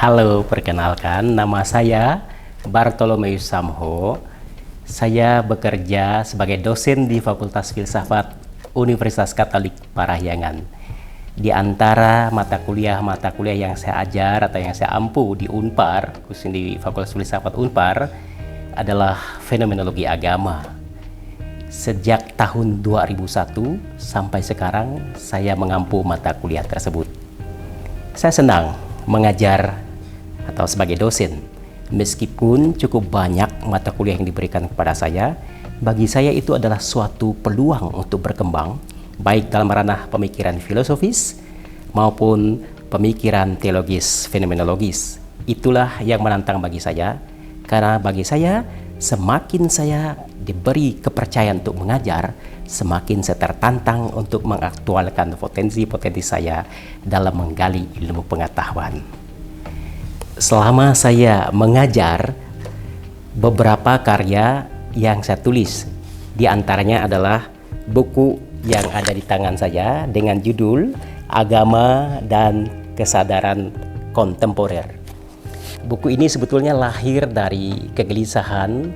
Halo, perkenalkan nama saya Bartolomeus Samho. Saya bekerja sebagai dosen di Fakultas Filsafat Universitas Katolik Parahyangan. Di antara mata kuliah yang saya ajar atau yang saya ampu di Unpar, khususnya di Fakultas Filsafat Unpar, adalah fenomenologi agama. Sejak tahun 2001 sampai sekarang saya mengampu mata kuliah tersebut. Saya senang mengajar atau sebagai dosen, meskipun cukup banyak mata kuliah yang diberikan kepada saya. Bagi saya itu adalah suatu peluang untuk berkembang, baik dalam ranah pemikiran filosofis maupun pemikiran teologis fenomenologis. Itulah yang menantang bagi saya, karena bagi saya semakin saya diberi kepercayaan untuk mengajar, semakin saya tertantang untuk mengaktualkan potensi-potensi saya dalam menggali ilmu pengetahuan. Selama saya mengajar, beberapa karya yang saya tulis, di antaranya adalah buku yang ada di tangan saya dengan judul Agama dan Kesadaran Kontemporer. Buku ini sebetulnya lahir dari kegelisahan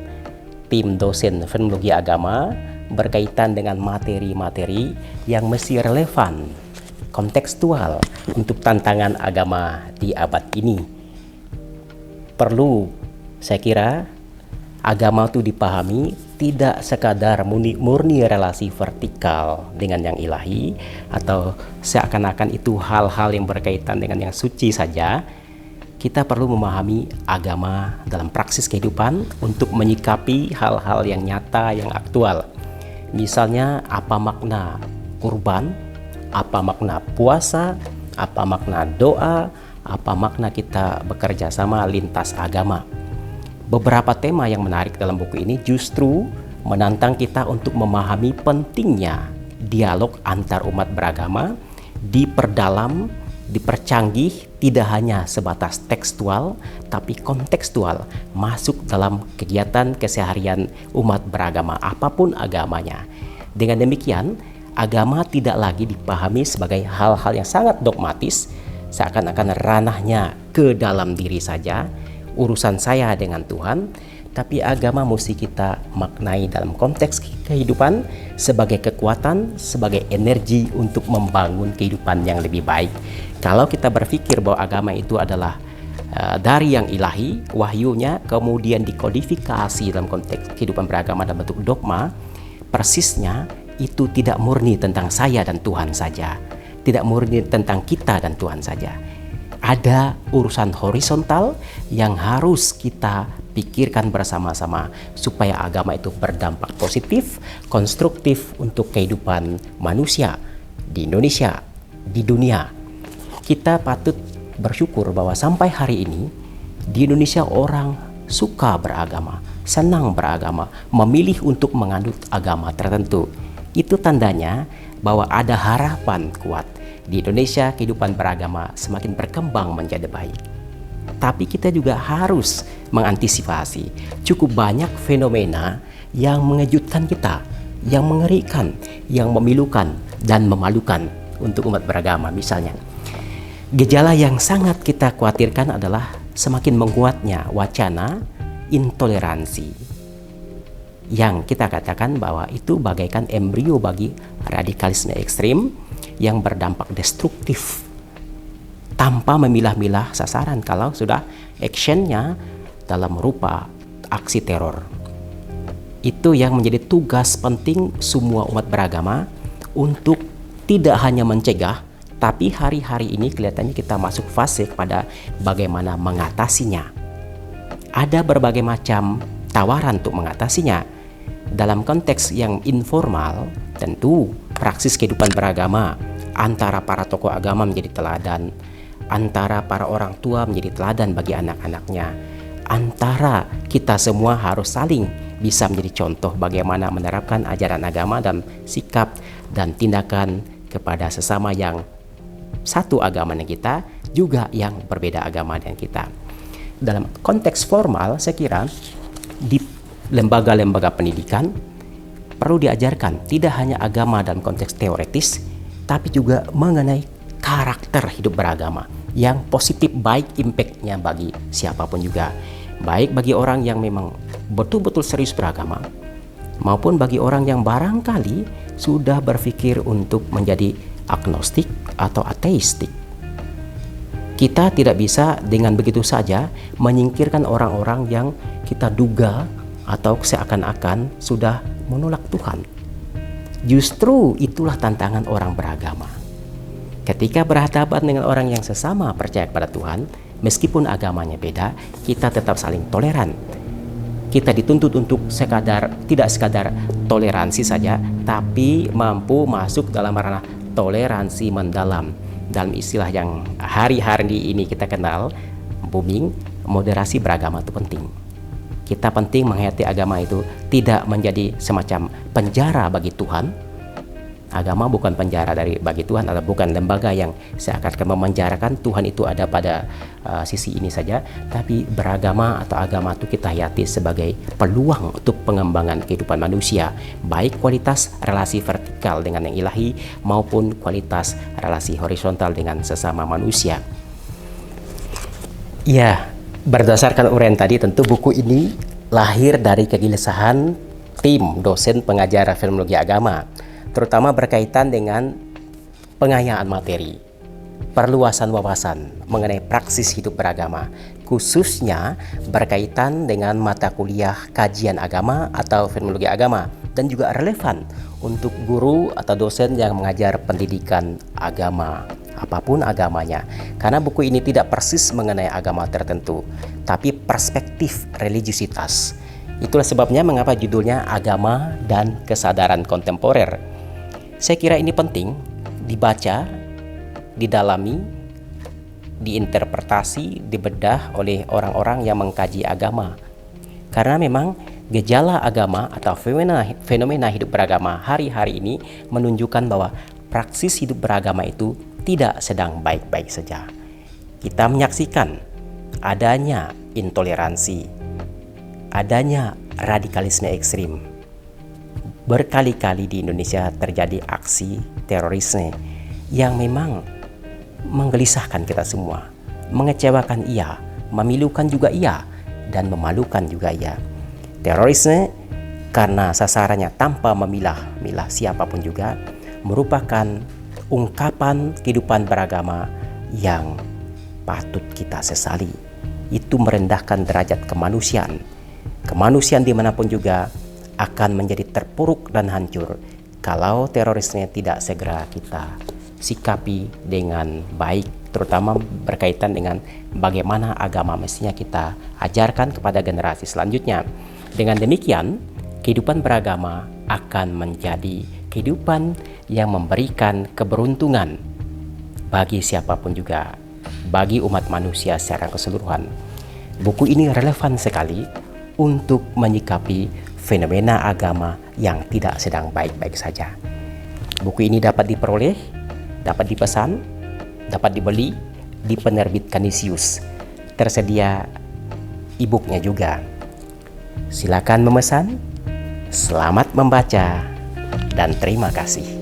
tim dosen fenomenologi agama berkaitan dengan materi-materi yang mesti relevan, kontekstual untuk tantangan agama di abad ini. Perlu, saya kira, agama itu dipahami tidak sekadar murni relasi vertikal dengan yang ilahi, atau seakan-akan itu hal-hal yang berkaitan dengan yang suci saja. Kita perlu memahami agama dalam praksis kehidupan untuk menyikapi hal-hal yang nyata, yang aktual. Misalnya, apa makna kurban, apa makna puasa, apa makna doa, apa makna kita bekerja sama lintas agama. Beberapa tema yang menarik dalam buku ini justru menantang kita untuk memahami pentingnya dialog antar umat beragama, diperdalam, dipercanggih, tidak hanya sebatas tekstual, tapi kontekstual, masuk dalam kegiatan keseharian umat beragama, apapun agamanya. Dengan demikian, agama tidak lagi dipahami sebagai hal-hal yang sangat dogmatis, seakan-akan ranahnya ke dalam diri saja, urusan saya dengan Tuhan, tapi agama mesti kita maknai dalam konteks kehidupan sebagai kekuatan, sebagai energi untuk membangun kehidupan yang lebih baik. Kalau kita berpikir bahwa agama itu adalah dari yang ilahi, wahyunya, kemudian dikodifikasi dalam konteks kehidupan beragama dalam bentuk dogma, persisnya itu tidak murni tentang saya dan Tuhan saja, tidak murni tentang kita dan Tuhan saja. Ada urusan horizontal yang harus kita pikirkan bersama-sama supaya agama itu berdampak positif, konstruktif untuk kehidupan manusia di Indonesia, di dunia. Kita patut bersyukur bahwa sampai hari ini di Indonesia orang suka beragama, senang beragama, memilih untuk menganut agama tertentu. Itu tandanya bahwa ada harapan kuat di Indonesia, kehidupan beragama semakin berkembang menjadi baik. Tapi kita juga harus mengantisipasi cukup banyak fenomena yang mengejutkan kita, yang mengerikan, yang memilukan dan memalukan untuk umat beragama. Misalnya, gejala yang sangat kita khawatirkan adalah semakin menguatnya wacana intoleransi, yang kita katakan bahwa itu bagaikan embrio bagi radikalisme ekstrim yang berdampak destruktif tanpa memilah-milah sasaran kalau sudah actionnya dalam rupa aksi teror. Itu yang menjadi tugas penting semua umat beragama untuk tidak hanya mencegah, tapi hari-hari ini kelihatannya kita masuk fase kepada bagaimana mengatasinya. Ada berbagai macam tawaran untuk mengatasinya. Dalam konteks yang informal, tentu praksis kehidupan beragama antara para tokoh agama menjadi teladan, antara para orang tua menjadi teladan bagi anak-anaknya, antara kita semua harus saling bisa menjadi contoh bagaimana menerapkan ajaran agama dan sikap dan tindakan kepada sesama yang satu agama dengan kita, juga yang berbeda agama dengan kita. Dalam konteks formal, saya kira di lembaga-lembaga pendidikan perlu diajarkan tidak hanya agama dalam konteks teoretis, tapi juga mengenai karakter hidup beragama, yang positif, baik impact-nya bagi siapapun juga, baik bagi orang yang memang betul-betul serius beragama maupun bagi orang yang barangkali sudah berpikir untuk menjadi agnostik atau ateistik. Kita tidak bisa dengan begitu saja menyingkirkan orang-orang yang kita duga atau seakan-akan sudah menolak Tuhan. Justru itulah tantangan orang beragama. Ketika berhadapan dengan orang yang sesama percaya kepada Tuhan, meskipun agamanya beda, kita tetap saling toleran. Kita dituntut untuk tidak sekadar toleransi saja, tapi mampu masuk dalam ranah toleransi mendalam. Dalam istilah yang hari-hari ini kita kenal, booming, moderasi beragama itu penting. Kita penting menghayati agama itu tidak menjadi semacam penjara bagi Tuhan. Agama bukan penjara bagi Tuhan, atau bukan lembaga yang seakan-akan memenjarakan Tuhan. Itu ada pada sisi ini saja, tapi beragama atau agama itu kita hayati sebagai peluang untuk pengembangan kehidupan manusia, baik kualitas relasi vertikal dengan yang ilahi maupun kualitas relasi horizontal dengan sesama manusia. Ya, berdasarkan uraian tadi, tentu buku ini lahir dari kegelisahan tim dosen pengajar fenomenologi agama, terutama berkaitan dengan pengayaan materi, perluasan wawasan mengenai praksis hidup beragama, khususnya berkaitan dengan mata kuliah kajian agama atau fenomenologi agama, dan juga relevan untuk guru atau dosen yang mengajar pendidikan agama, apapun agamanya. Karena buku ini tidak persis mengenai agama tertentu, tapi perspektif religiusitas. Itulah sebabnya mengapa judulnya Agama dan Kesadaran Kontemporer. Saya kira ini penting dibaca, didalami, diinterpretasi, dibedah oleh orang-orang yang mengkaji agama. Karena memang gejala agama atau fenomena hidup beragama hari-hari ini menunjukkan bahwa praksis hidup beragama itu tidak sedang baik-baik saja. Kita menyaksikan adanya intoleransi, adanya radikalisme ekstrim. Berkali-kali di Indonesia terjadi aksi terorisme yang memang menggelisahkan kita semua, mengecewakan iya, memilukan juga iya, dan memalukan juga iya. Terorisme karena sasarannya tanpa memilah-milah siapapun juga merupakan ungkapan kehidupan beragama yang patut kita sesali. Itu merendahkan derajat kemanusiaan. Kemanusiaan dimanapun juga akan menjadi terpuruk dan hancur kalau terorisme tidak segera kita sikapi dengan baik, terutama berkaitan dengan bagaimana agama mestinya kita ajarkan kepada generasi selanjutnya. Dengan demikian, kehidupan beragama akan menjadi kehidupan yang memberikan keberuntungan bagi siapapun juga, bagi umat manusia secara keseluruhan. Buku ini relevan sekali untuk menyikapi fenomena agama yang tidak sedang baik-baik saja. Buku ini dapat diperoleh, dapat dipesan, dapat dibeli di penerbit Canisius. Tersedia e-booknya juga. Silakan memesan. Selamat membaca dan terima kasih.